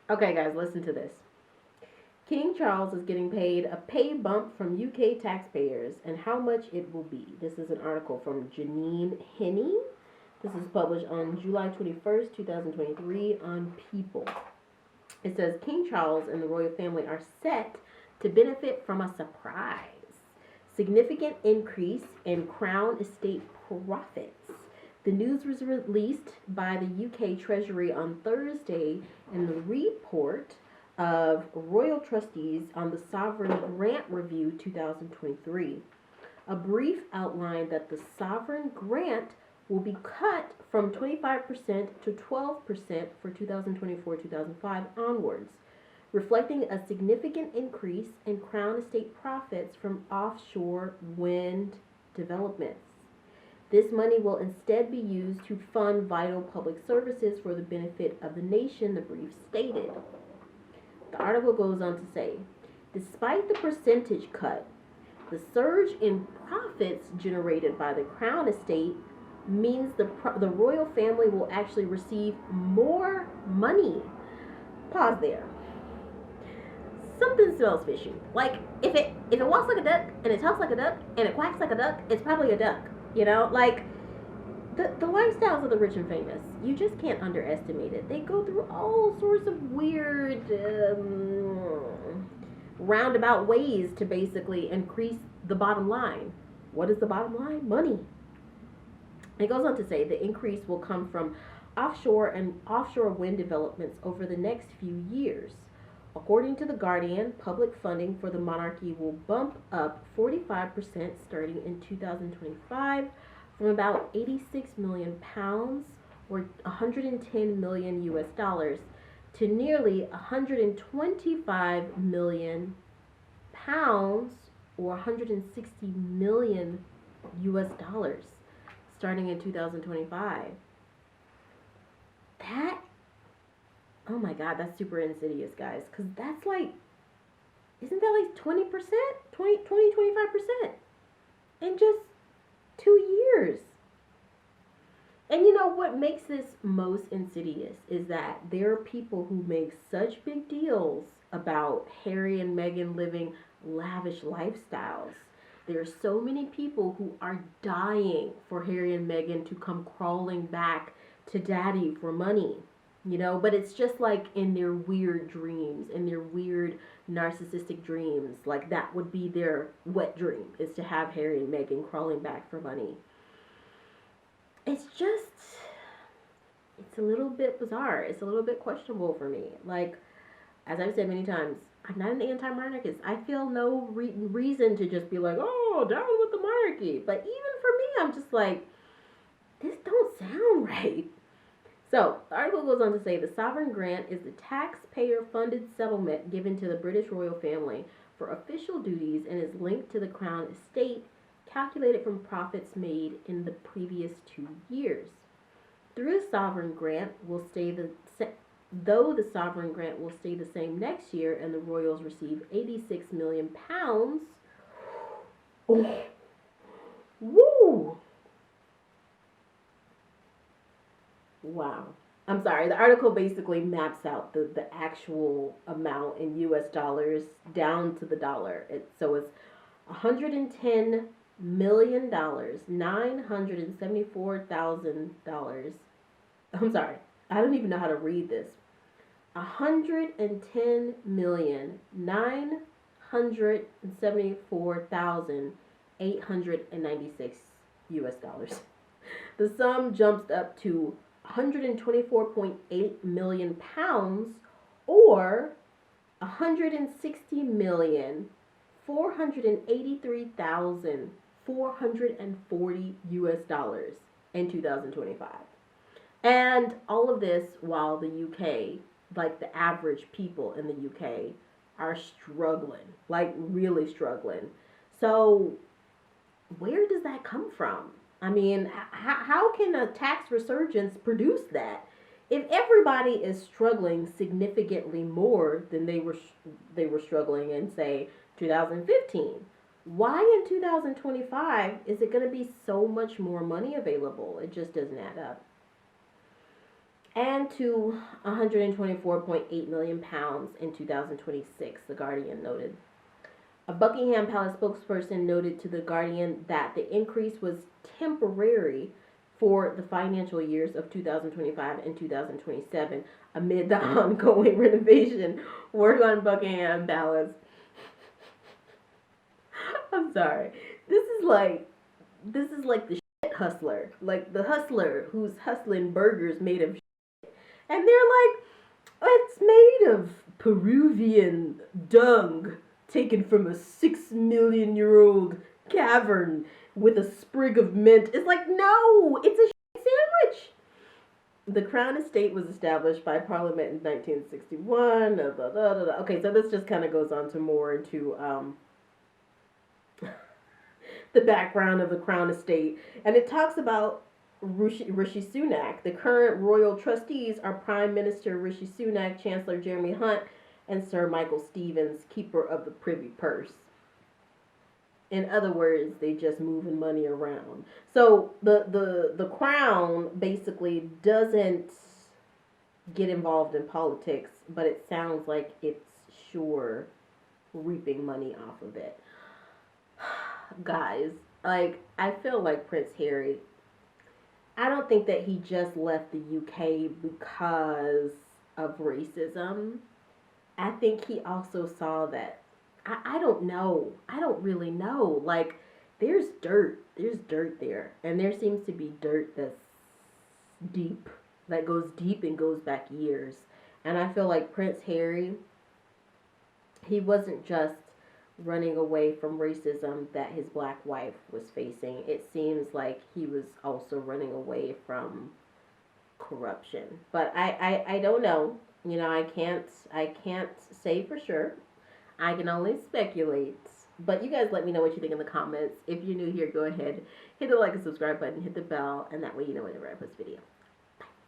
Okay, guys, listen to this. King Charles is getting paid a pay bump from UK taxpayers and how much it will be. This is an article from Janine Henney. This is published on July 21st, 2023 on People. It says King Charles and the royal family are set to benefit from a surprise significant increase in Crown Estate profits. The news was released by the UK Treasury on Thursday in the report of Royal Trustees on the Sovereign Grant Review 2023. A brief outlined that the sovereign grant will be cut from 25% to 12% for 2024-2025 onwards, reflecting a significant increase in Crown Estate profits from offshore wind developments. This money will instead be used to fund vital public services for the benefit of the nation, the brief stated. The article goes on to say, despite the percentage cut, the surge in profits generated by the Crown Estate means the royal family will actually receive more money. Pause there. Something smells fishy. Like if it walks like a duck and it talks like a duck and it quacks like a duck, it's probably a duck. Like the lifestyles of the rich and famous, you just can't underestimate it. They go through all sorts of weird roundabout ways to basically increase the bottom line. What is the bottom line? Money. It goes on to say the increase will come from offshore wind developments over the next few years. According to The Guardian, public funding for the monarchy will bump up 45% starting in 2025 from about 86 million pounds or 110 million US dollars to nearly 125 million pounds or 160 million US dollars starting in 2025. That, oh my God, that's super insidious, guys, because that's like, isn't that like 20%? 25% in just 2 years. And you know what makes this most insidious is that there are people who make such big deals about Harry and Meghan living lavish lifestyles. There are so many people who are dying for Harry and Meghan to come crawling back to daddy for money. But it's just like in their weird dreams, in their weird narcissistic dreams. Like that would be their wet dream, is to have Harry and Meghan crawling back for money. It's a little bit bizarre. It's a little bit questionable for me. Like, as I've said many times, I'm not an anti-monarchist. I feel no reason to just be like, oh, down with the monarchy. But even for me, I'm just like, this don't sound right. So, the article goes on to say the sovereign grant is the taxpayer-funded settlement given to the British royal family for official duties and is linked to the Crown estate calculated from profits made in the previous 2 years. Through the sovereign grant will stay though the sovereign grant will stay the same next year and the royals receive 86 million pounds. Oh. Woo! Wow. I'm sorry. The article basically maps out the actual amount in US dollars down to the dollar. So it's $110 million, $974,000. I'm sorry. I don't even know how to read this. 110,974,896 US dollars. The sum jumps up to 124.8 million pounds or 160,483,440 US dollars in 2025. And all of this while the UK, like the average people in the UK, are struggling, like really struggling. So, where does that come from? I mean, how can a tax resurgence produce that? If everybody is struggling significantly more than they were struggling in, say, 2015, why in 2025 is it going to be so much more money available? It just doesn't add up. and to 124.8 million pounds in 2026, The Guardian noted. A Buckingham Palace spokesperson noted to The Guardian that the increase was temporary for the financial years of 2025 and 2027 amid the ongoing renovation work on Buckingham Palace. I'm sorry. This is like the shit hustler, like the hustler who's hustling burgers made of shit. And they're like, it's made of Peruvian dung taken from a 6 million-year-old cavern with a sprig of mint. It's like, no, it's a shit sandwich. The Crown Estate was established by Parliament in 1961. Okay, so this just kind of goes on to more into the background of the Crown Estate, and it talks about Rishi Sunak. The current royal trustees are Prime Minister Rishi Sunak, Chancellor Jeremy Hunt, and Sir Michael Stevens, keeper of the Privy Purse. In other words, they just moving money around. So the crown basically doesn't get involved in politics, but it sounds like it's sure reaping money off of it. Guys, like, I feel like Prince Harry, I don't think that he just left the UK because of racism. I think he also saw that, I don't know. I don't really know. Like, there's dirt. There's dirt there. And there seems to be dirt that's deep. That goes deep and goes back years. And I feel like Prince Harry, he wasn't just running away from racism that his black wife was facing. It seems like he was also running away from corruption. But I don't know. You know, I can't say for sure. I can only speculate. But you guys let me know what you think in the comments. If you're new here, go ahead, hit the like and subscribe button, hit the bell, and that way you know whenever I post a video.